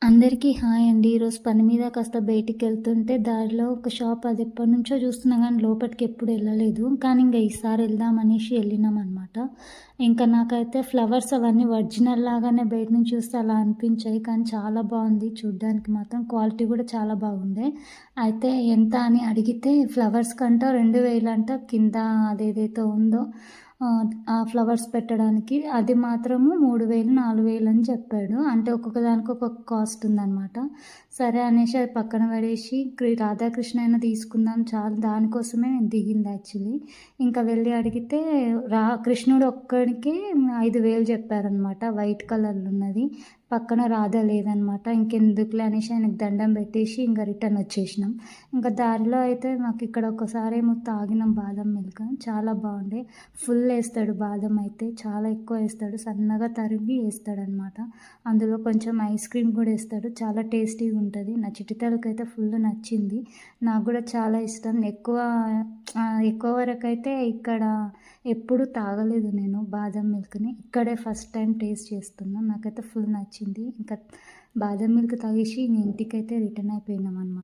అందరికీ హాయ్ అండి. ఈరోజు పని మీద కాస్త బయటికెళ్తుంటే దారిలో ఒక షాప్ అది ఎప్పటినుంచో చూస్తున్నా గానీ లోపటికి ఎప్పుడు ఎళ్ళలేదు. కానీ ఇంగ ఈసారి ఎళ్దాం అనేసి ఎళ్ళినామనమాట. ఇంకా నాకైతే ఫ్లవర్స్ అవన్నీ ఒరిజినల్ లాగానే బయట నుంచి చూస్తే అలా అనిపించాయి. కానీ చాలా బావుంది చూడ్డానికి మాత్రం. క్వాలిటీ గూడా చాలా బాగుండే. అయితే ఎంత అని అడిగితే ఫ్లవర్స్ కంట 2000 అంట కింద అదేదైతే ఉందో ఆ ఫ్లవర్స్ పెట్టడానికి. అది మాత్రము 3000, 4000 అని చెప్పాడు. అంటే ఒక్కొక్క దానికి ఒక్కొక్క కాస్ట్ ఉందనమాట. సరే అనేసి అది పక్కన పడేసి రాధాకృష్ణ అయినా తీసుకుందాం చాలు దానికోసమే నేను దిగింది యాక్చువల్లీ. ఇంకా వెళ్ళి అడిగితే కృష్ణుడు ఒక్కడికే 5000 చెప్పారనమాట. వైట్ కలర్‌లో ఉన్నది. పక్కన రాధ లేదనమాట. ఇంకెందుకులే అనేసి ఆయనకి దండం పెట్టేసి ఇంక రిటర్న్ వచ్చేసినాం. ఇంకా దారిలో అయితే మాకిక్కడ ఒకసారేమో తాగినాం బాదం మిల్క్. చాలా బాగుండే. ఫుల్ ఏస్తాడు బాదం అయితే. చాలా ఎక్కువ ఏస్తాడు. సన్నగా తరిగి ఏస్తాడనమాట. అందులో కొంచెం ఐస్ క్రీమ్ కూడా ఏస్తాడు. చాలా టేస్టీగా ఉంటది. నా చిట్టితల్లికైతే ఫుల్ నచ్చింది. నాకు కూడా చాలా ఇష్టం. ఎక్కువ వరకైతే ఇక్కడ ఎప్పుడు తాగలేదు నేను బాదం మిల్క్‌ని. ఇక్కడే ఫస్ట్ టైం టేస్ట్ చేస్తున్నా. నాకైతే ఫుల్ నచ్చింది. ఇంకా బాదం మిల్క్ తాగేసి ఇంటికైతే రిటర్న్ అయిపోయినామనమాట.